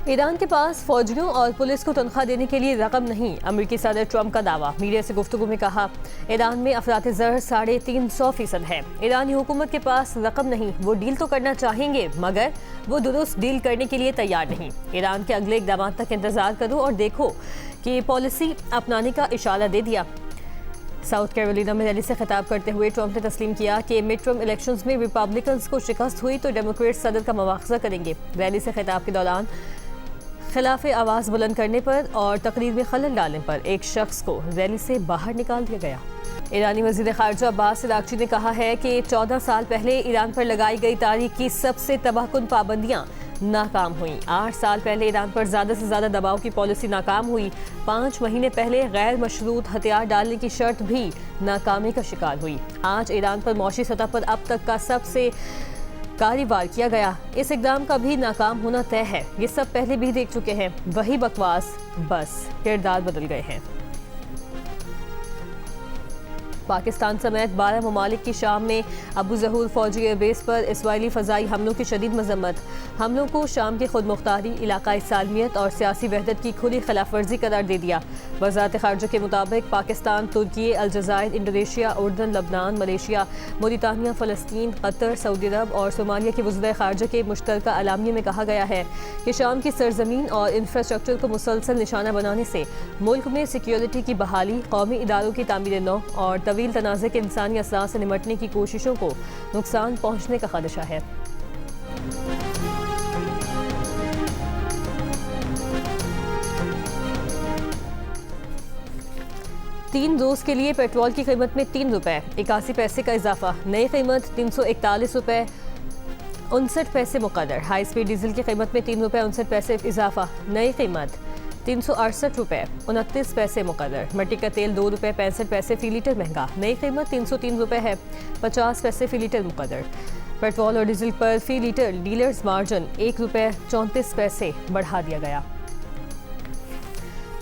Iran के पास फौजियों और पुलिस को तनख्वाह देने के लिए रकम नहीं, अमेरिकी सदर ट्रंप का दावा। मीडिया से गुफ्तगू में कहा, ईरान में अफरात ज़र 350% है। ईरानी हुकूमत के पास रकम नहीं, वो डील तो करना चाहेंगे मगर वो दुरुस्त डील करने के लिए तैयार नहीं। ईरान के अगले इक़दाम तक इंतजार करो और देखो कि पॉलिसी अपनाने का इशारा दे दिया। साउथ कैरोलिना में रैली से खिताब करते हुए ट्रंप ने तस्लीम किया कि मिड टर्म इलेक्शंस में रिपब्लिकन्स को शिकस्त हुई तो डेमोक्रेट सदर का मुआवजा करेंगे। रैली से खिताब के दौरान खिलाफ आवाज़ बुलंद करने पर और तकरीर में खलल डालने पर एक शख्स को रैली से बाहर निकाल दिया गया। ईरानी वज़ीर ख़ारिजा अब्बास अराग़ची ने कहा है कि 14 साल पहले ईरान पर लगाई गई तारीख की सबसे तबाहकुन पाबंदियाँ नाकाम हुई। 8 साल पहले ईरान पर ज़्यादा से ज़्यादा दबाव की पॉलिसी नाकाम हुई। 5 महीने पहले गैर मशरूत हथियार डालने की शर्त भी नाकामी का शिकार हुई। आज ईरान पर मौशी सतह पर अब तक का सबसे कार्यवार किया गया इस इक़दाम का भी नाकाम होना तय है। ये सब पहले भी देख चुके हैं, वही बकवास, बस किरदार बदल गए हैं। पाकिस्तान समेत 12 ममालिक की शाम में अबू ज़हूर फौजी एयरबेस पर इसराइली फ़ज़ाई हमलों की शदीद मज़म्मत। हमलों को शाम की खुद मुख्तारी, इलाकाई सालमियत और सियासी वहदत की खुली खिलाफ वर्जी करार दे दिया। वज़ारत ख़ारिजा के मुताबिक पाकिस्तान, तुर्की, अलजज़ायर, इंडोनेशिया, उर्दन, लबनान, मलेशिया, मोरितानिया, फ़लस्तीन, कतर, सऊदी अरब और सोमालिया के वज़ीर ख़ारिजा के मुश्तरका एलामिया में कहा गया है कि शाम की सरजमीन और इंफ्रास्ट्रक्चर को मुसलसल निशाना बनाने से मुल्क में सिक्योरिटी की बहाली, कौमी इदारों की तामीर नौ और तवील तनाज़े के इंसानी असरात से निमटने की कोशिशों को नुकसान पहुँचने का खदशा है। तीन रोज के लिए पेट्रोल की कीमत में 3 रुपये 81 पैसे का इजाफा, नई कीमत 341 रुपये 59 पैसे मुकर्रर। हाई स्पीड डीजल की कीमत में 3 रुपये 59 पैसे इजाफा, नई कीमत 368 रुपये 29 पैसे मुकर्रर। मिट्टी का तेल 2 रुपये 65 पैसे फी लीटर महंगा, नई कीमत 303 रुपये है 50 पैसे फी लीटर मुकर्रर। पेट्रोल और डीजल पर फी लीटर डीलर्स मार्जिन 1 रुपये 34 पैसे बढ़ा दिया गया।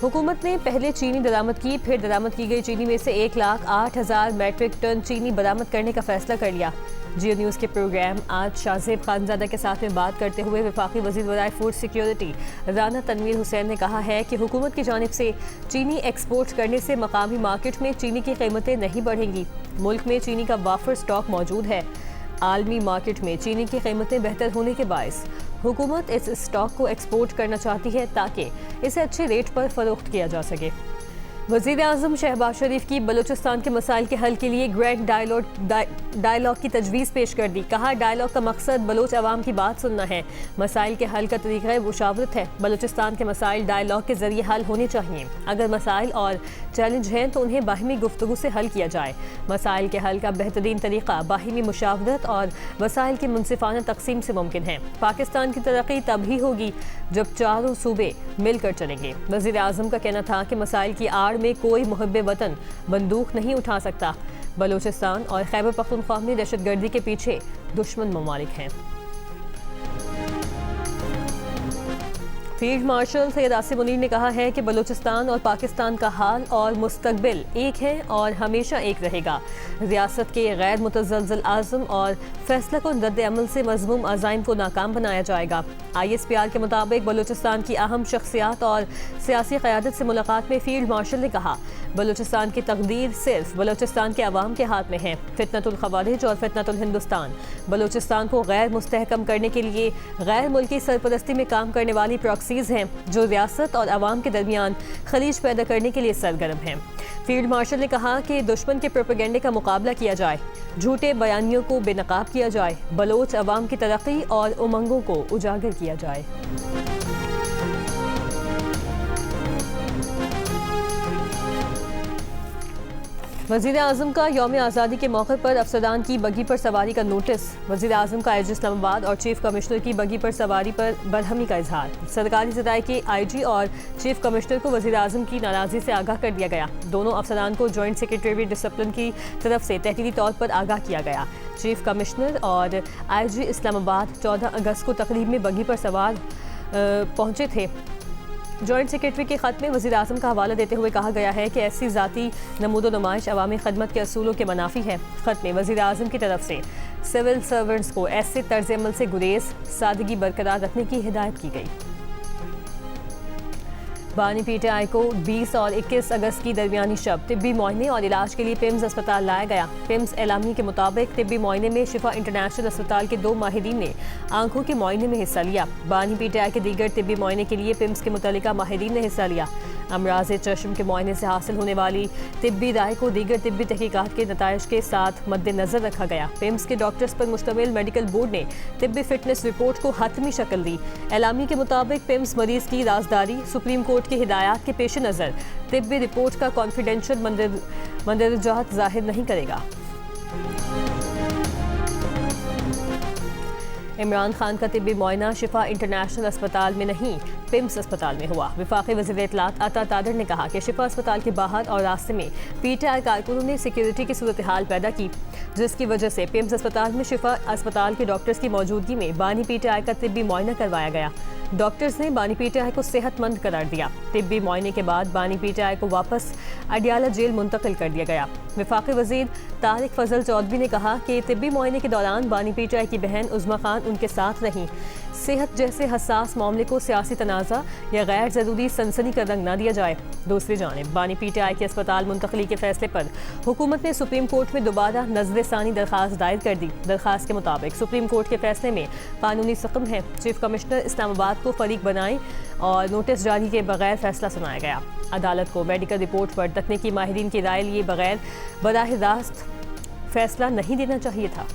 हुकूमत ने पहले चीनी बरामद की, फिर बरामद की गई चीनी में से 1,08,000 मैट्रिक टन चीनी बरामद करने का फैसला कर लिया। जियो न्यूज़ के प्रोग्राम आज शाहजेब खानजादा के साथ में बात करते हुए वफाकी वज़ीर बराए फूड सिक्योरिटी राना तनवीर हुसैन ने कहा है कि हुकूमत की जानिब से चीनी एक्सपोर्ट करने से मकामी मार्केट में चीनी की कीमतें नहीं बढ़ेंगी। मुल्क में चीनी का वाफर स्टॉक मौजूद है। आलमी मार्केट में चीनी की कीमतें बेहतर होने के बायस हुकूमत इस स्टॉक को एक्सपोर्ट करना चाहती है ताकि इसे अच्छे रेट पर फरोख्त किया जा सके। वज़ीर आज़म शहबाज शरीफ की बलूचिस्तान के मसाइल के हल के लिए ग्रैंड डायलॉग की तजवीज़ पेश कर दी। कहा, डायलॉग का मकसद बलोच अवाम की बात सुनना है। मसाइल के हल का तरीक़ा मुशावरत है। बलूचिस्तान के मसाइल डायलॉग के ज़रिए हल होने चाहिए। अगर मसाइल और चैलेंज हैं तो उन्हें बाहिमी गुफ्तगू से हल किया जाए। मसाइल के हल का बेहतरीन तरीक़ा बाहिमी मुशावरत और वसाइल की मुनसिफाना तकसीम से मुमकिन है। पाकिस्तान की तरक्की तभी होगी जब चारों सूबे मिलकर चलेंगे। वज़ीर आज़म का कहना था कि मसाइल की आड़ में कोई मुहब्बे वतन बंदूक नहीं उठा सकता। बलूचिस्तान और खैबर पख्तूनख्वा में दहशतगर्दी के पीछे दुश्मन ममालिक हैं। फील्ड मार्शल सैयद आसिम मुनीर ने कहा है कि बलूचिस्तान और पाकिस्तान का हाल और मुस्तकबिल एक है और हमेशा एक रहेगा। रियासत के गैर मुतज़लज़ल आज़म और फैसला को रद्द अमल से मज़मूम अज़ाइम को नाकाम बनाया जाएगा। ISPR के मुताबिक बलूचिस्तान की अहम शख्सियात और सियासी क़यादत से मुलाकात में फील्ड मार्शल ने कहा, बलूचिस्तान की तकदीर सिर्फ बलूचिस्तान के अवाम के हाथ में है। फितनतुल ख़वारिज और फितनतुल हिंदुस्तान बलूचिस्तान को गैर मुस्तहकम करने के लिए गैर मुल्की सरपरस्ती में काम करने वाली प्रॉक्सीज़ हैं जो रियासत और अवाम के दरमियान खलीज पैदा करने के लिए सरगर्म हैं। फील्ड मार्शल ने कहा कि दुश्मन के प्रोपेगेंडे का मुकाबला किया जाए, झूठे बयानियों को बेनकाब किया जाए, बलोच अवाम की तरक्की और उमंगों को उजागर किया जाए। वज़ीर आज़म का यौम आज़ादी के मौके पर अफसरान की बगी पर सवारी का नोटिस। वज़ीर आज़म का IG इस्लामाबाद और चीफ कमिश्नर की बगी पर सवारी पर बरहमी का इजहार। सरकारी ज़राए के IG और चीफ कमिश्नर को वज़ीर आज़म की नाराज़गी से आगाह कर दिया गया। दोनों अफसरान को जॉइंट सेक्रेटरी डिसिप्लिन की तरफ से तहरीरी तौर पर आगाह किया गया। चीफ कमिश्नर और IG इस्लामाबाद 14 अगस्त को तकरीब में बगी पर सवार पहुँचे थे। जॉइंट सेक्रेटरी के ख़त में वज़ीर आज़म का हवाला देते हुए कहा गया है कि ऐसी ज़ाती नमूदो नुमाइश अवामी खदमत के असूलों के मनाफी है। ख़त में वज़ीर आज़म की तरफ से सिविल सर्वेंट्स को ऐसे तर्ज अमल से गुरेज सादगी बरकरार रखने की हिदायत की गई। बानी पीटीआई को 20 और 21 अगस्त की दरमियानी शब तिब्बी मुआयने और इलाज के लिए पिम्स अस्पताल लाया गया। पिम्स एलामी के मुताबिक तिब्बी मुआयने में शिफा इंटरनेशनल अस्पताल के 2 माहिरीन ने आंखों के मुआयने में हिस्सा लिया। बानी पीटीआई के दीगर तिब्बी मुआयने के लिए पिम्स के मुतल्लिका माहिरीन ने हिस्सा लिया। अमराज चश्म के मुआयने से हासिल होने वाली तिब्बी राय को दीगर तिब्बी तहकीकात के नताइज के साथ मद्देनजर रखा गया। पिम्स के डॉक्टर्स पर मुश्तमिल मेडिकल बोर्ड ने तिब्बी फिटनेस रिपोर्ट को हतमी शक्ल दी। एलामी के मुताबिक पिम्स मरीज की राजदारी सुप्रीम कोर्ट की हिदायत के पेश नज़र तिब्बी रिपोर्ट का कॉन्फिडेंशियल मंदरजात जाहिर नहीं करेगा। इमरान खान का तिब्बी मुआयना शिफा इंटरनेशनल अस्पताल में नहीं, पिम्स अस्पताल में हुआ। वफाकी वज़ीर इत्तलात अता तादर ने कहा कि शिफा अस्पताल के बाहर और रास्ते में पीटीआई कारकुनों ने सिक्योरिटी की सूरत हाल पैदा की, जिसकी वजह से पिम्स अस्पताल में शिफा अस्पताल के डॉक्टर्स की मौजूदगी में बानी पीटीआई का तिब्बी मुआयना करवाया गया। डॉक्टर्स ने बानी पीटीआई को सेहतमंद करार दिया। तिब्बी मुआयने के बाद बानी पीटीआई को वापस अडियाला जेल मुंतकिल कर दिया गया। वफाकी वज़ीर तारिक फजल चौधरी ने कहा कि तिब्बी मुआयने के दौरान बानी पीटीआई की बहन उज़्मा खान उनके साथ रहीं। सेहत जैसे हसास मामले को सियासी तनाज़ा या गैर ज़रूरी सनसनी का रंग न दिया जाए। दूसरी जानिब बानी पीटीआई के अस्पताल मुंतकली के फैसले पर हुकूमत ने सुप्रीम कोर्ट में दोबारा नज़र-ए-सानी दरख्वास्त दायर कर दी। दरख्वास्त के मुताबिक सुप्रीम कोर्ट के फैसले में कानूनी सकम है। चीफ कमिश्नर इस्लामाबाद को फरीक बनाए और नोटिस जारी के बगैर फैसला सुनाया गया। अदालत को मेडिकल रिपोर्ट पर तकनीकी माहिरीन की राय लिए बगैर बराह रास्त फैसला नहीं देना चाहिए था।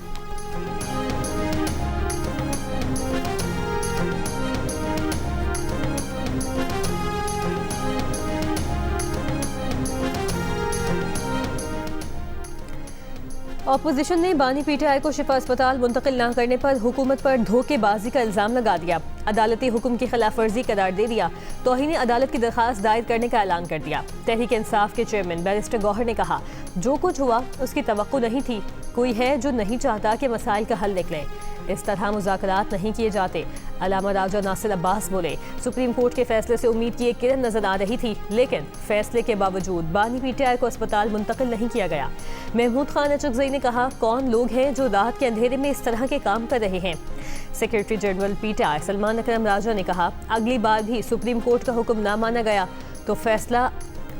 ऑपोजिशन ने बानी पीटीआई को शिफा अस्पताल मुंतकिल न करने पर हुकूमत पर धोखेबाजी का इल्ज़ाम लगा दिया। अदालती हुक्म की खिलाफ वर्जी करार दे दिया। तौहीन अदालत की दरख्वास्त दायर करने का ऐलान कर दिया। तहरीक इंसाफ के चेयरमैन बैरिस्टर गौहर ने कहा, जो कुछ हुआ उसकी तवक्को नहीं थी। कोई है जो नहीं चाहता कि मसाइल का हल निकले। इस तरह मुज़ाकरात नहीं किए जाते। अलामा राजा नासिर अब्बास बोले, सुप्रीम कोर्ट के फैसले से उम्मीद की एक किरण नजर आ रही थी, लेकिन फैसले के बावजूद बानी पीटीआई को अस्पताल मुंतकिल नहीं किया गया। महमूद खान अचकज़ई ने कहा, कौन लोग हैं जो रात के अंधेरे में इस तरह के काम कर रहे हैं। सेक्रेटरी जनरल पीटीआई सलमान अकरम राजा ने कहा, अगली बार भी सुप्रीम कोर्ट का हुक्म ना माना गया तो फैसला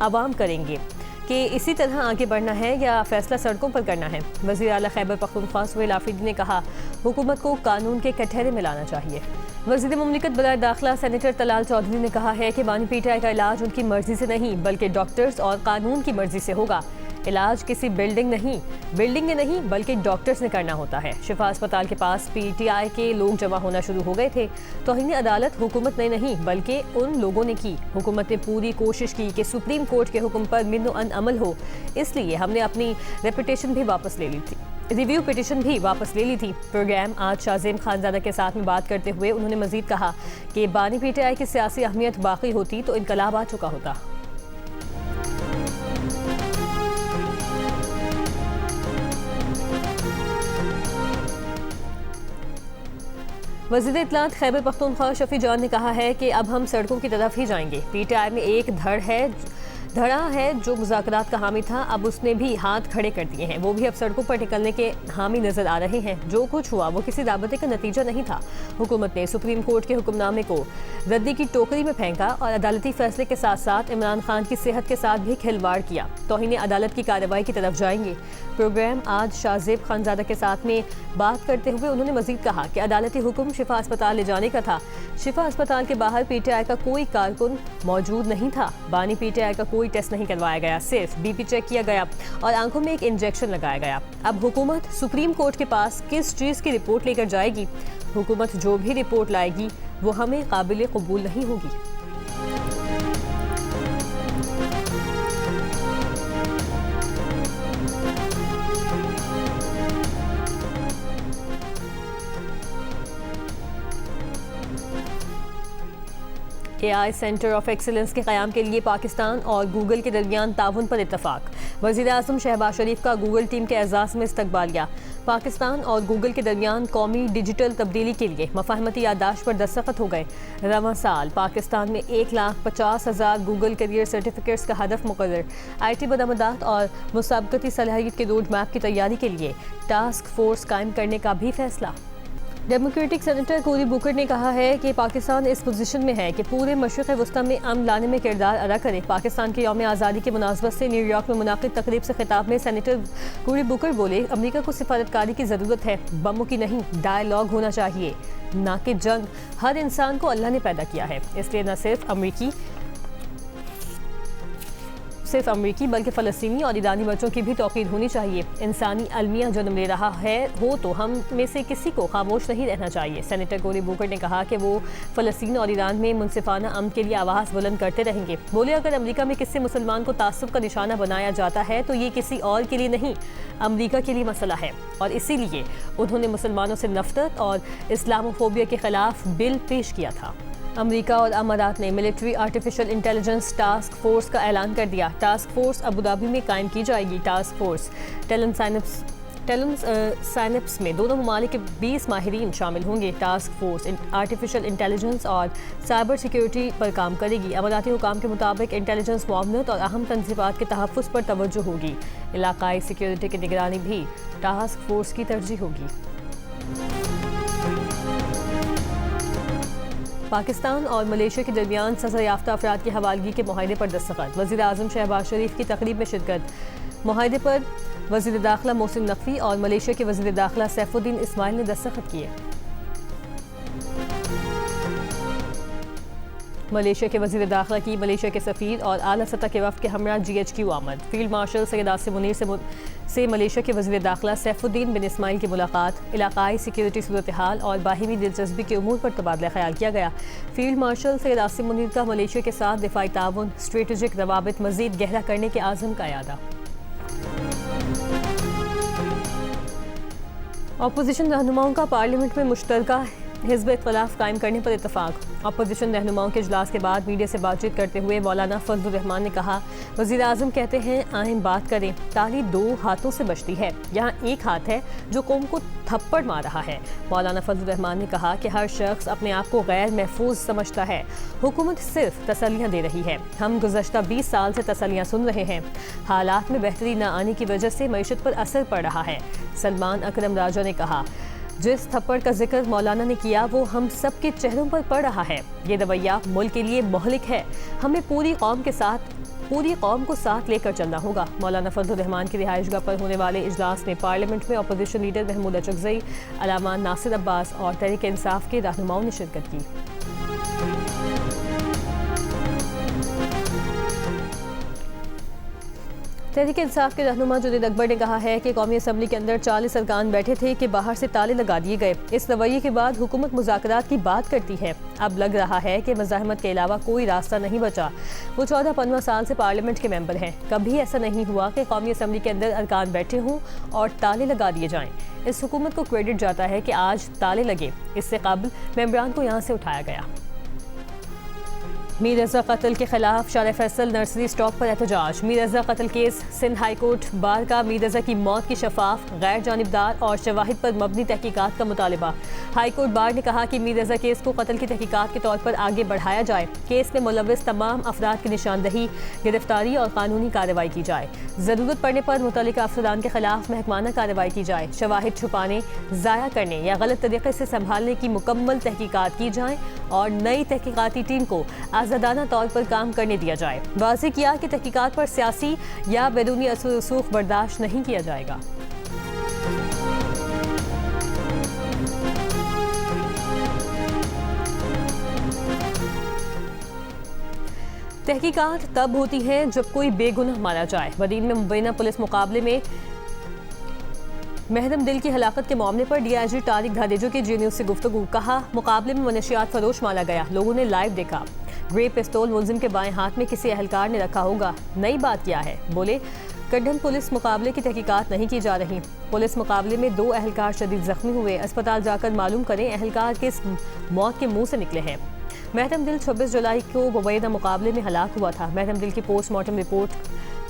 अवाम करेंगे कि इसी तरह आगे बढ़ना है या फैसला सड़कों पर करना है। वज़ीर आला खैबर पख्तूनख्वा सुहेल आफरीदी ने कहा, हुकूमत को कानून के कटहरे में लाना चाहिए। वज़ीर मुमलिकत बराए दाखिला सेनेटर तलाल चौधरी ने कहा है कि बानी पीटीआई का इलाज उनकी मर्जी से नहीं बल्कि डॉक्टर्स और कानून की मर्जी से होगा। इलाज किसी बिल्डिंग ने नहीं बल्कि डॉक्टर्स ने करना होता है। शिफा अस्पताल के पास पीटीआई के लोग जमा होना शुरू हो गए थे। तौहीन अदालत हुकूमत ने नहीं बल्कि उन लोगों ने की। हुकूमत ने पूरी कोशिश की कि सुप्रीम कोर्ट के हुक्म पर मिन्नो अन अमल हो, इसलिए हमने अपनी रिव्यू पिटिशन भी वापस ले ली थी। प्रोग्राम आज शाज़ेम खानजादा के साथ में बात करते हुए उन्होंने मजीद कहा कि बानी पीटीआई की सियासी अहमियत बाकी होती तो इनकलाब आ चुका होता। वज़ीर इत्तलात खैबर पख्तूनख्वा शफी जान ने कहा है कि अब हम सड़कों की तरफ ही जाएंगे। पीटीआई में एक धड़ा है जो मुज़ाकरात का हामी था, अब उसने भी हाथ खड़े कर दिए हैं। वो भी अब सड़कों पर निकलने के हामी नजर आ रहे हैं। जो कुछ हुआ वो किसी राबते का नतीजा नहीं था। हुकूमत ने सुप्रीम कोर्ट के हुक्मनामे को रद्दी की टोकरी में फेंका और अदालती फैसले के साथ साथ इमरान खान की सेहत के साथ भी खिलवाड़ किया। तौहीन अदालत की कार्रवाई की तरफ जाएंगे। प्रोग्राम आज शाहजेब खानजादा के साथ में बात करते हुए उन्होंने मजीद कहा कि अदालती हुक्म शिफा अस्पताल ले जाने का था। शिफा अस्पताल के बाहर पीटीआई का कोई कारकुन मौजूद नहीं था। बानी पीटीआई का कोई टेस्ट नहीं करवाया गया, सिर्फ बीपी चेक किया गया और आंखों में एक इंजेक्शन लगाया गया। अब हुकूमत सुप्रीम कोर्ट के पास किस चीज़ की रिपोर्ट लेकर जाएगी? हुकूमत जो भी रिपोर्ट लाएगी वो हमें काबिल कबूल नहीं होगी। AI सेंटर ऑफ एक्सीलेंस के क़याम के लिए पाकिस्तान और गूगल के दरमियान ताउन पर इत्तफाक। वज़ीर आज़म शहबाज शरीफ का गूगल टीम के एजाज़ में इस्तकबालिया। पाकिस्तान और गूगल के दरमियान कौमी डिजिटल तब्दीली के लिए मफाहमती याददाश्त पर दस्तखत हो गए। रवां साल पाकिस्तान में 1,50,000 गूगल करियर सर्टिफिकेट्स का हदफ मुकर्रर। IT बरामदात और मुसाबकती सलाहियत के रोड मैप की तैयारी के लिए टास्क फोर्स कायम करने का भी फैसला। डेमोक्रेटिक सेनेटर कोरी बुकर ने कहा है कि पाकिस्तान इस पोजीशन में है कि पूरे मशरिक़ वस्ता में अमन लाने में किरदार अदा करे। पाकिस्तान के यौम आज़ादी की मुनासबत से न्यूयॉर्क में मुनाकिद तकरीब से खिताब में सेनेटर कोरी बुकर बोले, अमरीका को सिफारतकारी की ज़रूरत है, बमों की नहीं, डायलॉग होना चाहिए, ना कि जंग। हर इंसान को अल्लाह ने पैदा किया है, इसलिए न सिर्फ अमरीकी बल्कि फ़लस्तीनी और ईरानी बच्चों की भी तौक़ीर होनी चाहिए। इंसानी अलमिया जन्म ले रहा है हो तो हम में से किसी को खामोश नहीं रहना चाहिए। सेनेटर कोरी बुकर ने कहा कि वो फ़लस्तीन और ईरान में मुनसिफाना अमन के लिए आवाज़ बुलंद करते रहेंगे। बोले, अगर अमरीका में किसी मुसलमान को तासुब का निशाना बनाया जाता है तो ये किसी और के लिए नहीं, अमरीका के लिए मसला है, और इसीलिए उन्होंने मुसलमानों से नफरत और इस्लामोफोबिया के खिलाफ बिल पेश किया था। अमेरिका और अमारात ने military artificial intelligence task force का ऐलान कर दिया। टास्क फोर्स अबू धाबी में कायम की जाएगी। टास्क फोर्स साइनप्स में दोनों ममालिक के 20 माहिरीन शामिल होंगे। टास्क फोर्स आर्टिफिशियल इंटेलिजेंस और साइबर सिक्योरिटी पर काम करेगी। अमाराती हुकाम के मुताबिक इंटेलिजेंस मुआवनत और अहम तंजीबात के तहफ़्फ़ुज़ पर तवज्जो होगी। इलाकाई सिक्योरिटी की निगरानी भी टास्क फोर्स की तरजीह होगी। पाकिस्तान और मलेशिया के दरमियान सज़ा याफ्ता अफराद की हवालगी के मुआहदे पर दस्तखत। वज़ीर आज़म शहबाज शरीफ की तकरीब में शिरकत। मुआहदे पर वज़ीर दाखिला मोहसिन नकवी और मलेशिया के वज़ीर दाखिला सैफुद्दीन इस्माइल ने दस्तखत किए। मलेशिया के वज़ीर दाखिला की मलेशिया के सफ़ीर और आला सतह के वफ़द के हमरा GHQ आमद। फील्ड मार्शल सैयद आसिम मुनीर से मलेशिया के वज़ीर दाखिला सैफुद्दीन बिन इस्माइल की मुलाकात। इलाकाई सिक्योरिटी सूरत हाल और बाहिमी दिलचस्पी के उमूर पर तबादला ख्याल किया गया। फील्ड मार्शल सैयद आसिम मुनीर का मलेशिया के साथ दिफाई ताउन स्ट्रेटेजिक रवाबित मज़ीद गहरा करने के आज़म का यादा। अपोजिशन रहनुमाओं का पार्लियामेंट में मुश्तरका हिज़्ब इख्तिलाफ कायम करने पर इत्तफाक। अपोजिशन रहनुमाओं के इजलास के बाद मीडिया से बातचीत करते हुए मौलाना फजलुर रहमान ने कहा, वज़ीर आज़म कहते हैं आएँ बात करें, ताली दो हाथों से बचती है, यहाँ एक हाथ है जो कौम को थप्पड़ मार रहा है। मौलाना फजलुर रहमान ने कहा कि हर शख्स अपने आप को गैर महफूज समझता है, हुकूमत सिर्फ तसल्लियाँ दे रही है। हम गुज़श्ता 20 साल से तसल्लियाँ सुन रहे हैं। हालात में बेहतरी न आने की वजह से मईशत पर असर पड़ रहा है। सलमान अकरम राजा ने कहा, जिस थप्पड़ का जिक्र मौलाना ने किया वो हम सब के चेहरों पर पड़ रहा है। ये रवैया मुल्क के लिए मोहलिक है। हमें पूरी कौम को साथ लेकर चलना होगा। मौलाना फजलुर रहमान की रिहाइशगाह पर होने वाले इजलास में पार्लियामेंट में अपोजिशन लीडर महमूद अचकज़ई, अलामा नासिर अब्बास और तहरीक इंसाफ के रहनुमाओं ने शिरकत की। तहरीक इंसाफ के रहनुमा जुनैद अकबर ने कहा है कि कौमी असम्बली के अंदर 40 अरकान बैठे थे कि बाहर से ताले लगा दिए गए। इस रवैये के बाद हुकूमत मुज़ाकरात की बात करती है। अब लग रहा है कि मज़ाहमत के अलावा कोई रास्ता नहीं बचा। वो 14-15 साल से पार्लियामेंट के मेंबर हैं। कभी ऐसा नहीं हुआ कि कौमी असम्बली के अंदर अरकान बैठे हों और ताले लगा दिए जाएँ। इस हुकूमत को क्रेडिट जाता है कि आज ताले लगे। इससे कबल मेंबरान को यहाँ से उठाया गया। मीर रज़ा कत्ल के खिलाफ शाह फैसल नर्सरी स्टॉप पर एहतजाज। मीर रज़ा कत्ल case Sindh high court bar का मीर रज़ा की मौत की शफाफ, गैर जानिबदार और शवाहिद पर मबनी तहकीकात का मुतालिबा। हाई कोर्ट बार ने कहा कि मीर रज़ा केस को कत्ल की तहकीकात के तौर पर आगे बढ़ाया जाए। केस में मुलव्विस तमाम अफराद की निशानदही, गिरफ्तारी और कानूनी कार्रवाई की जाए। ज़रूरत पड़ने पर मुतल्लिका अफसरान के खिलाफ महकमाना कार्रवाई की जाए। शवाहिद छुपाने, ज़ाया करने या गलत तरीके से संभालने की मुकम्मल तहकीकात की जाए और नई तहकीकाती टीम को आज़ादाना तौर पर काम करने दिया जाए। वाज़ेह किया कि तहकीकात पर सियासी या बैरूनी असर रसूख बर्दाश्त नहीं किया जाएगा। तहकीकात तब होती हैं जब कोई बेगुनाह मारा जाए। बदीन में मुबैना पुलिस मुकाबले में महरम दिल की हलाकत के मामले पर DIG तारिक धादेजो की जी न्यूज़ से गुफ्तगू। कहा, मुकाबले में मनशियात फरोश मारा गया, लोगों ने लाइव देखा। ग्रे पिस्तौल मुलजिम के बाएं हाथ में किसी अहलकार ने रखा होगा। नई बात क्या है? बोले, कड्ढन पुलिस मुकाबले की तहकीकात नहीं की जा रही। पुलिस मुकाबले में 2 अहलकार शदीद जख्मी हुए। अस्पताल जाकर मालूम करें अहलकार किस मौत के मुंह से निकले हैं। महरम दिल 26 जुलाई को मुबैना मुकाबले में हलाक हुआ था। महरम दिल की पोस्टमार्टम रिपोर्ट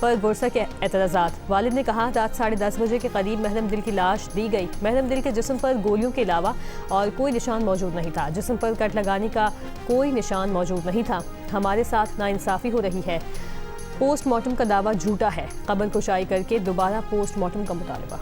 पर गुरसा के एतराज़ात। वालिद ने कहा, रात 10:30 बजे के करीब महरम दिल की लाश दी गई। महरम दिल के जिस्म पर गोलियों के अलावा और कोई निशान मौजूद नहीं था। जिस्म पर कट लगाने का कोई निशान मौजूद नहीं था। हमारे साथ नाइंसाफ़ी हो रही है। पोस्टमार्टम का दावा झूठा है। कब्र कुशाई करके दोबारा पोस्टमार्टम का मुतालबा।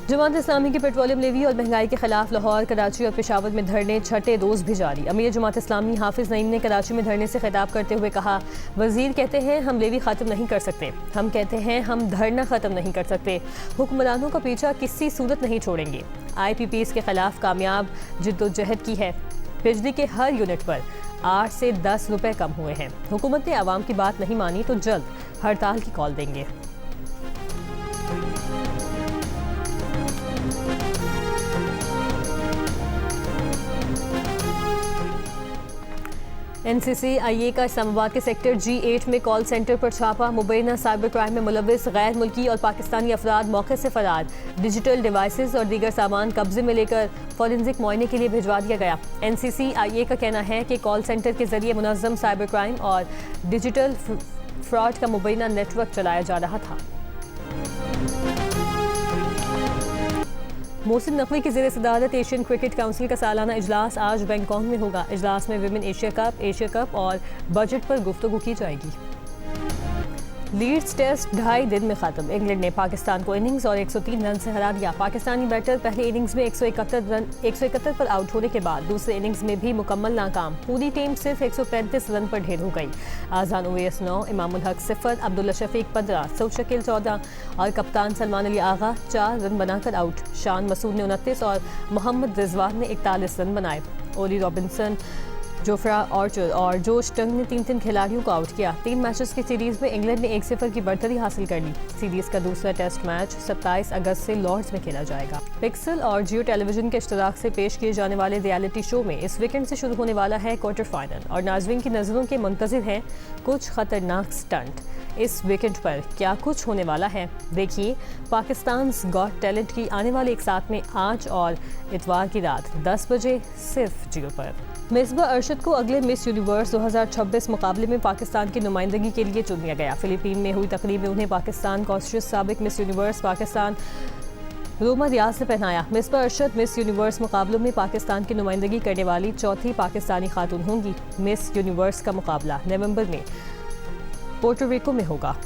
जमात इस्लामी की पेट्रोलियम लेवी और महंगाई के खिलाफ लाहौर, कराची और पेशावर में धरने छठे रोज भी जारी। अमीर जमात इस्लामी हाफिज नईम ने कराची में धरने से खिताब करते हुए कहा, वजीर कहते हैं हम लेवी ख़त्म नहीं कर सकते, हम कहते हैं हम धरना ख़त्म नहीं कर सकते, हुक्मरानों का पीछा किसी सूरत नहीं छोड़ेंगे। IPPs के खिलाफ कामयाब जिद्दोजहद की है। बिजली के हर यूनिट पर 8 से 10 रुपए कम हुए हैं। हुकूमत ने आवाम की बात नहीं मानी तो जल्द हड़ताल की कॉल देंगे। NCCIA का इस्लामाबाद के सेक्टर G8 में कॉल सेंटर पर छापा। मुबैना साइबर क्राइम में मुलविस गैर मुल्की और पाकिस्तानी अफराद मौके से फरार। डिजिटल डिवाइसेस और दीगर सामान कब्जे में लेकर फॉरेंसिक मुआयने के लिए भिजवा दिया गया। NCCIA का कहना है कि कॉल सेंटर के जरिए मुनज़्ज़म साइबर क्राइम और डिजिटल फ्रॉड का मुबैना नेटवर्क चलाया जा रहा था। मोहसिन नकवी की ज़ेर सदारत एशियन क्रिकेट काउंसिल का सालाना इजलास आज बैंकॉक में होगा। इजलास में विमेन एशिया कप और बजट पर गुफ्तगू की जाएगी। लीड्स टेस्ट 2.5 दिन में खत्म। इंग्लैंड ने पाकिस्तान को इनिंग्स और 103 रन से हरा दिया। पाकिस्तानी बैटर पहले इनिंग्स में 171 पर आउट होने के बाद दूसरे इनिंग्स में भी मुकम्मल नाकाम। पूरी टीम सिर्फ 135 रन पर ढेर हो गई। आज़ान ओवैस 9, इमामुल हक 0, अब्दुल्ला शफीक 15, सऊद शकील 14 और कप्तान सलमान अली आगा 4 रन बनाकर आउट। शान मसूद ने 29 और मोहम्मद रिजवान ने 41 रन बनाए। ओली रॉबिन्सन, जोफ्रा आर्चर और जोश टंग ने 3 खिलाड़ियों को आउट किया। 3 मैचेस की सीरीज में इंग्लैंड ने 1-0 की बढ़तरी हासिल कर ली। सीरीज का दूसरा टेस्ट मैच 27 अगस्त से लॉर्ड्स में खेला जाएगा। पिक्सल और जियो टेलीविजन के इश्तराक से पेश किए जाने वाले रियलिटी शो में इस वीकेंड से शुरू होने वाला है क्वार्टर फाइनल और नाज़रीन की नज़रों के मुंतज़िर हैं कुछ खतरनाक स्टंट। इस वीकेंड पर क्या कुछ होने वाला है, देखिए पाकिस्तान गॉट टैलेंट की आने वाली एक साथ में आज और इतवार की रात 10 बजे सिर्फ जियो पर। मिसबा अरशद को अगले मिस यूनिवर्स 2026 मुकाबले में पाकिस्तान की नुमाइंदगी के लिए चुन लिया गया। फिलीपीन में हुई तकरीब में उन्हें पाकिस्तान कॉन्शियस साबिक मिस यूनिवर्स पाकिस्तान रोमा रियाज ने पहनाया। मिसबा अरशद मिस यूनिवर्स मुकाबलों में पाकिस्तान की नुमाइंदगी करने वाली चौथी पाकिस्तानी खातून होंगी। मिस यूनिवर्स का मुकाबला नवंबर में पोर्टोरिको में होगा।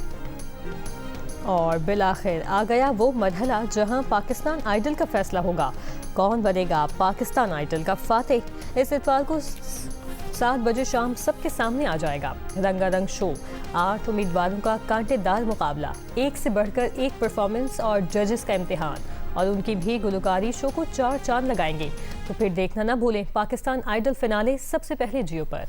और बिलाखिर आ गया वो मरहला जहां पाकिस्तान आइडल का फैसला होगा। कौन बनेगा पाकिस्तान आइडल का फातेह, इस इतवार को 7 बजे शाम सबके सामने आ जाएगा। रंगारंग शो, 8 उम्मीदवारों का कांटेदार मुकाबला, एक से बढ़कर एक परफॉर्मेंस और जजेस का इम्तिहान और उनकी भी गुलकारी शो को 4 चांद लगाएंगे। तो फिर देखना ना भूलें पाकिस्तान आइडल फिनाले सबसे पहले जियो पर।